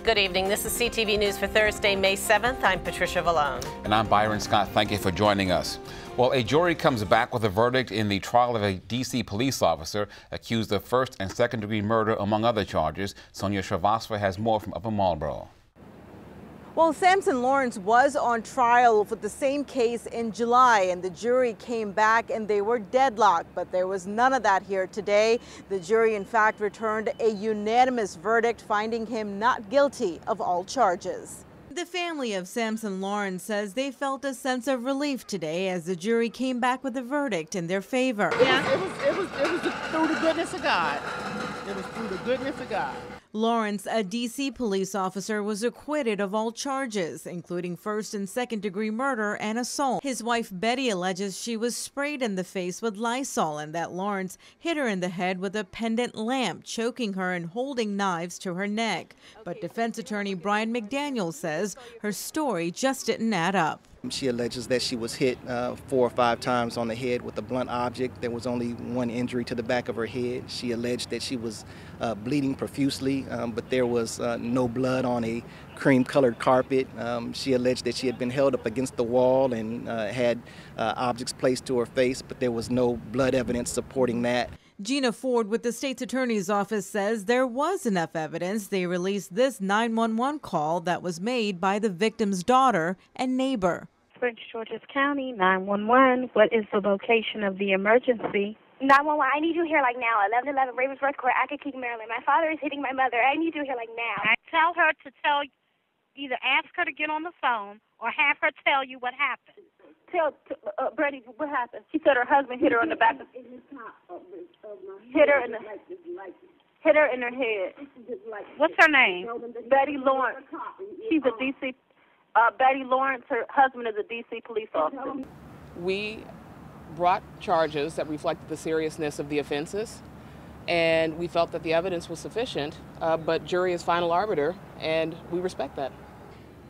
Good evening. This is CTV News for Thursday, May 7th. I'm Patricia Vallone. And I'm Byron Scott. Thank you for joining us. Well, a jury comes back with a verdict in the trial of a D.C. police officer accused of first and second degree murder, among other charges. Sonia Shrivastava has more from Upper Marlboro. Well, Samson Lawrence was on trial for the same case in July, and the jury came back and they were deadlocked. But there was none of that here today. The jury, in fact, returned a unanimous verdict, finding him not guilty of all charges. The family of Samson Lawrence says they felt a sense of relief today as the jury came back with a verdict in their favor. It was through the goodness of God. It was through the goodness of God. Lawrence, a D.C. police officer, was acquitted of all charges, including first and second degree murder and assault. His wife Betty alleges she was sprayed in the face with Lysol and that Lawrence hit her in the head with a pendant lamp, choking her and holding knives to her neck. But defense attorney Brian McDaniel says her story just didn't add up. She alleges that she was hit 4 or 5 times on the head with a blunt object. There was only one injury to the back of her head. She alleged that she was bleeding profusely, but there was no blood on a cream-colored carpet. She alleged that she had been held up against the wall and had objects placed to her face, but there was no blood evidence supporting that. Gina Ford with the state's attorney's office says there was enough evidence. They released this 911 call that was made by the victim's daughter and neighbor. Prince George's County, 911. What is the location of the emergency? 911, I need you here like now. 1111 Ravensworth Court, Accokeek, Maryland. My father is hitting my mother. I need you here like now. Tell her to either ask her to get on the phone or have her tell you what happened. Tell Brady what happened. She said her husband hit her in the back. Hit her in her head. What's her name? Betty Lawrence. She's a D.C. Betty Lawrence. Her husband is a D.C. police officer. We brought charges that reflected the seriousness of the offenses, and we felt that the evidence was sufficient, but jury is final arbiter, and we respect that.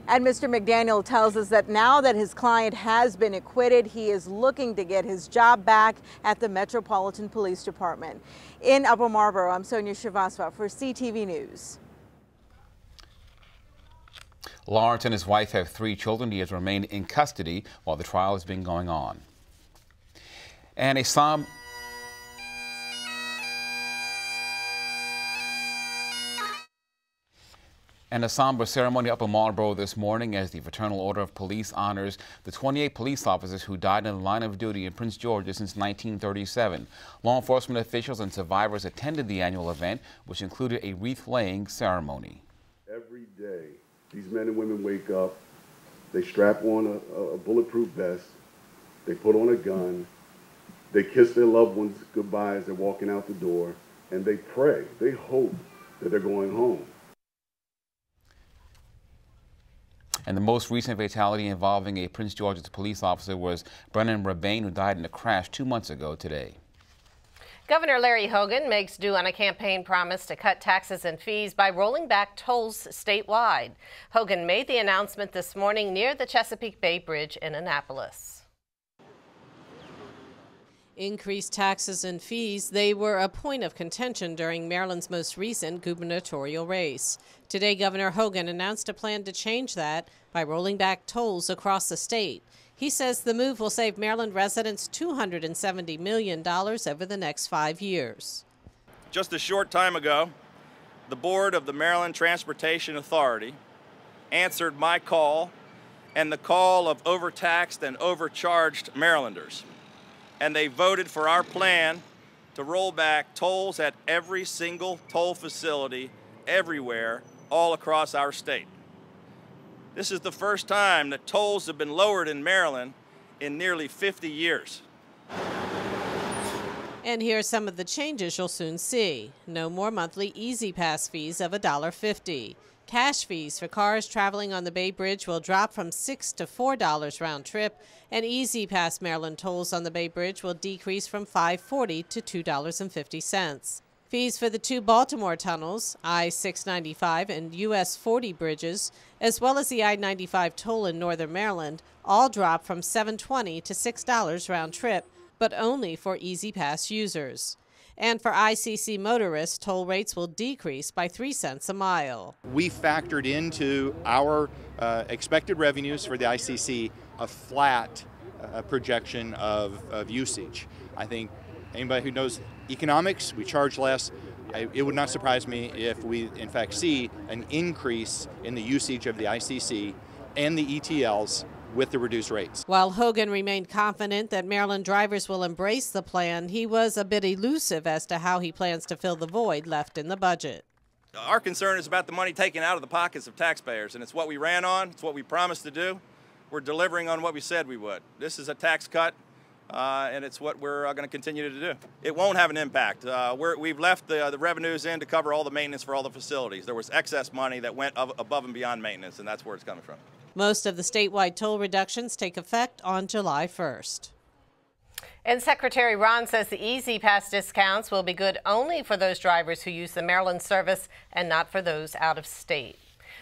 And Mr. McDaniel tells us that now that his client has been acquitted, he is looking to get his job back at the Metropolitan Police Department. In Upper Marlboro, I'm Sonia Shrivastava for CTV News. Lawrence and his wife have 3 children. He has remained in custody while the trial has been going on. And a somber ceremony up in Marlboro this morning as the Fraternal Order of Police honors the 28 police officers who died in the line of duty in Prince George's since 1937. Law enforcement officials and survivors attended the annual event, which included a wreath-laying ceremony. Every day, these men and women wake up, they strap on a bulletproof vest, they put on a gun, they kiss their loved ones goodbye as they're walking out the door, and they pray, they hope that they're going home. And the most recent fatality involving a Prince George's police officer was Brennan Rebane, who died in a crash 2 months ago today. Governor Larry Hogan makes due on a campaign promise to cut taxes and fees by rolling back tolls statewide. Hogan made the announcement this morning near the Chesapeake Bay Bridge in Annapolis. Increased taxes and fees, they were a point of contention during Maryland's most recent gubernatorial race. Today, Governor Hogan announced a plan to change that by rolling back tolls across the state. He says the move will save Maryland residents $270 million over the next 5 years. Just a short time ago, the board of the Maryland Transportation Authority answered my call and the call of overtaxed and overcharged Marylanders. And they voted for our plan to roll back tolls at every single toll facility everywhere all across our state. This is the first time that tolls have been lowered in Maryland in nearly 50 years. And here are some of the changes you'll soon see. No more monthly Easy Pass fees of $1.50. Cash fees for cars traveling on the Bay Bridge will drop from $6 to $4 round trip, and Easy Pass Maryland tolls on the Bay Bridge will decrease from $5.40 to $2.50. Fees for the 2 Baltimore tunnels, I-695 and US 40 bridges, as well as the I-95 toll in northern Maryland, all drop from $7.20 to $6 round trip, but only for Easy Pass users. And for ICC motorists, toll rates will decrease by 3 cents a mile. We factored into our expected revenues for the ICC a flat projection of usage. I think anybody who knows economics, we charge less. It would not surprise me if we, in fact, see an increase in the usage of the ICC and the ETLs with the reduced rates. While Hogan remained confident that Maryland drivers will embrace the plan, he was a bit elusive as to how he plans to fill the void left in the budget. Our concern is about the money taken out of the pockets of taxpayers, and it's what we ran on, it's what we promised to do. We're delivering on what we said we would. This is a tax cut, and it's what we're going to continue to do. It won't have an impact. We've left the revenues in to cover all the maintenance for all the facilities. There was excess money that went above and beyond maintenance, and that's where it's coming from. Most of the statewide toll reductions take effect on July 1st. And Secretary Ron says the Easy Pass discounts will be good only for those drivers who use the Maryland service and not for those out of state.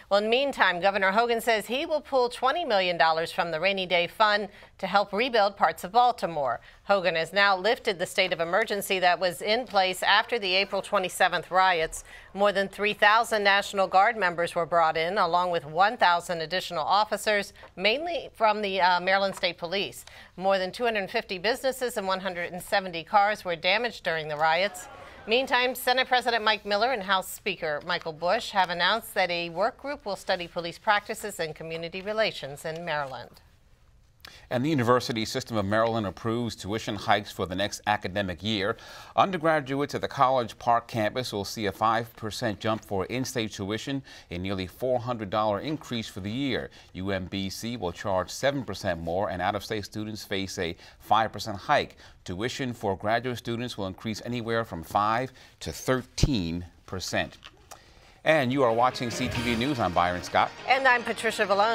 Well, in the meantime, Governor Hogan says he will pull $20 million from the rainy day fund to help rebuild parts of Baltimore. Hogan has now lifted the state of emergency that was in place after the April 27th riots. More than 3,000 National Guard members were brought in, along with 1,000 additional officers, mainly from the Maryland State Police. More than 250 businesses and 170 cars were damaged during the riots. Meantime, Senate President Mike Miller and House Speaker Michael Bush have announced that a work group will study police practices and community relations in Maryland. And the University System of Maryland approves tuition hikes for the next academic year. Undergraduates at the College Park campus will see a 5% jump for in-state tuition, a nearly $400 increase for the year. UMBC will charge 7% more, and out-of-state students face a 5% hike. Tuition for graduate students will increase anywhere from 5 to 13%. And you are watching CTV News. I'm Byron Scott. And I'm Patricia Vallone.